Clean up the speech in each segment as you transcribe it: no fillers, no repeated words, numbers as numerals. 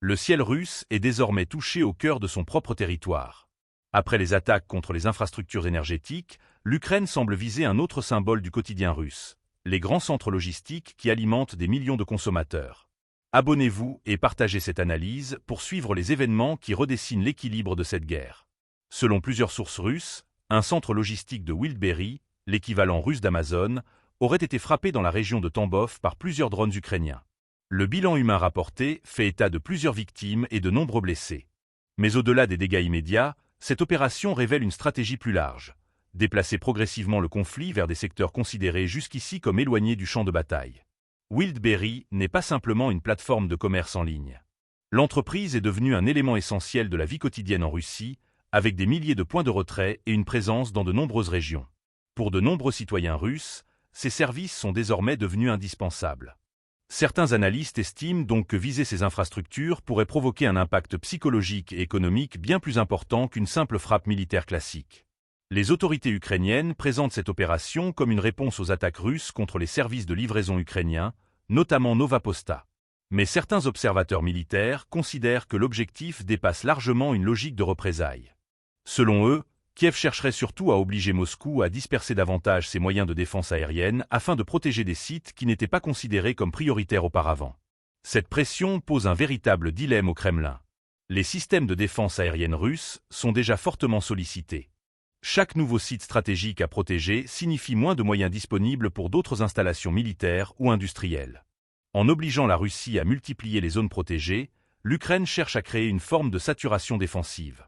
Le ciel russe est désormais touché au cœur de son propre territoire. Après les attaques contre les infrastructures énergétiques, l'Ukraine semble viser un autre symbole du quotidien russe, les grands centres logistiques qui alimentent des millions de consommateurs. Abonnez-vous et partagez cette analyse pour suivre les événements qui redessinent l'équilibre de cette guerre. Selon plusieurs sources russes, un centre logistique de Wildberry, l'équivalent russe d'Amazon, aurait été frappé dans la région de Tambov par plusieurs drones ukrainiens. Le bilan humain rapporté fait état de plusieurs victimes et de nombreux blessés. Mais au-delà des dégâts immédiats, cette opération révèle une stratégie plus large. Déplacer progressivement le conflit vers des secteurs considérés jusqu'ici comme éloignés du champ de bataille. Wildberry n'est pas simplement une plateforme de commerce en ligne. L'entreprise est devenue un élément essentiel de la vie quotidienne en Russie, avec des milliers de points de retrait et une présence dans de nombreuses régions. Pour de nombreux citoyens russes, ces services sont désormais devenus indispensables. Certains analystes estiment donc que viser ces infrastructures pourrait provoquer un impact psychologique et économique bien plus important qu'une simple frappe militaire classique. Les autorités ukrainiennes présentent cette opération comme une réponse aux attaques russes contre les services de livraison ukrainiens, notamment Nova Posta. Mais certains observateurs militaires considèrent que l'objectif dépasse largement une logique de représailles. Selon eux, Kiev chercherait surtout à obliger Moscou à disperser davantage ses moyens de défense aérienne afin de protéger des sites qui n'étaient pas considérés comme prioritaires auparavant. Cette pression pose un véritable dilemme au Kremlin. Les systèmes de défense aérienne russes sont déjà fortement sollicités. Chaque nouveau site stratégique à protéger signifie moins de moyens disponibles pour d'autres installations militaires ou industrielles. En obligeant la Russie à multiplier les zones protégées, l'Ukraine cherche à créer une forme de saturation défensive.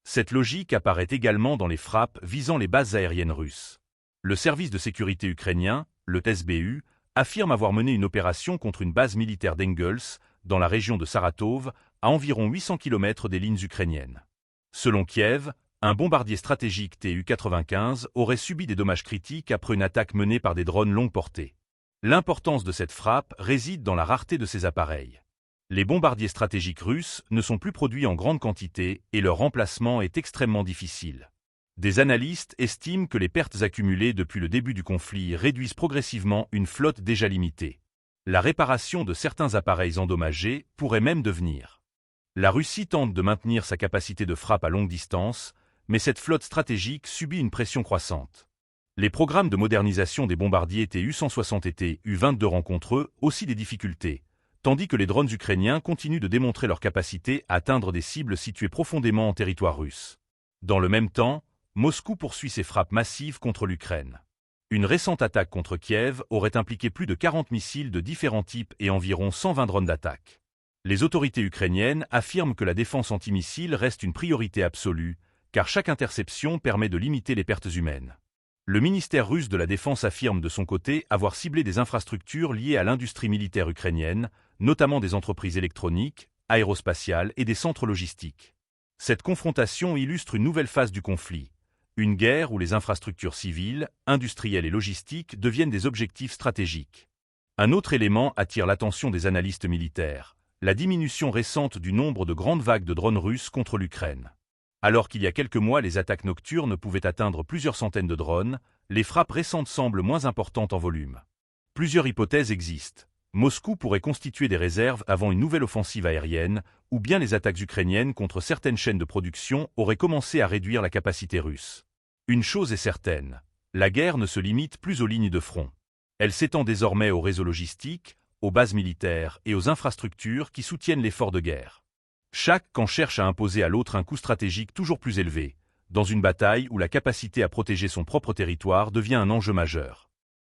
Cette logique apparaît également dans les frappes visant les bases aériennes russes. Le service de sécurité ukrainien, le SBU, affirme avoir mené une opération contre une base militaire d'Engels, dans la région de Saratov, à environ 800 km des lignes ukrainiennes. Selon Kiev, un bombardier stratégique Tu-95 aurait subi des dommages critiques après une attaque menée par des drones longue portée. L'importance de cette frappe réside dans la rareté de ces appareils. Les bombardiers stratégiques russes ne sont plus produits en grande quantité et leur remplacement est extrêmement difficile. Des analystes estiment que les pertes accumulées depuis le début du conflit réduisent progressivement une flotte déjà limitée. La réparation de certains appareils endommagés pourrait même devenir. La Russie tente de maintenir sa capacité de frappe à longue distance, mais cette flotte stratégique subit une pression croissante. Les programmes de modernisation des bombardiers Tu-160 et Tu-22 rencontrent eux aussi des difficultés, tandis que les drones ukrainiens continuent de démontrer leur capacité à atteindre des cibles situées profondément en territoire russe. Dans le même temps, Moscou poursuit ses frappes massives contre l'Ukraine. Une récente attaque contre Kiev aurait impliqué plus de 40 missiles de différents types et environ 120 drones d'attaque. Les autorités ukrainiennes affirment que la défense antimissile reste une priorité absolue, car chaque interception permet de limiter les pertes humaines. Le ministère russe de la Défense affirme de son côté avoir ciblé des infrastructures liées à l'industrie militaire ukrainienne, notamment des entreprises électroniques, aérospatiales et des centres logistiques. Cette confrontation illustre une nouvelle phase du conflit, une guerre où les infrastructures civiles, industrielles et logistiques deviennent des objectifs stratégiques. Un autre élément attire l'attention des analystes militaires, la diminution récente du nombre de grandes vagues de drones russes contre l'Ukraine. Alors qu'il y a quelques mois les attaques nocturnes pouvaient atteindre plusieurs centaines de drones, les frappes récentes semblent moins importantes en volume. Plusieurs hypothèses existent. Moscou pourrait constituer des réserves avant une nouvelle offensive aérienne, ou bien les attaques ukrainiennes contre certaines chaînes de production auraient commencé à réduire la capacité russe. Une chose est certaine, la guerre ne se limite plus aux lignes de front. Elle s'étend désormais aux réseaux logistiques, aux bases militaires et aux infrastructures qui soutiennent l'effort de guerre. Chaque camp cherche à imposer à l'autre un coût stratégique toujours plus élevé, dans une bataille où la capacité à protéger son propre territoire devient un enjeu majeur.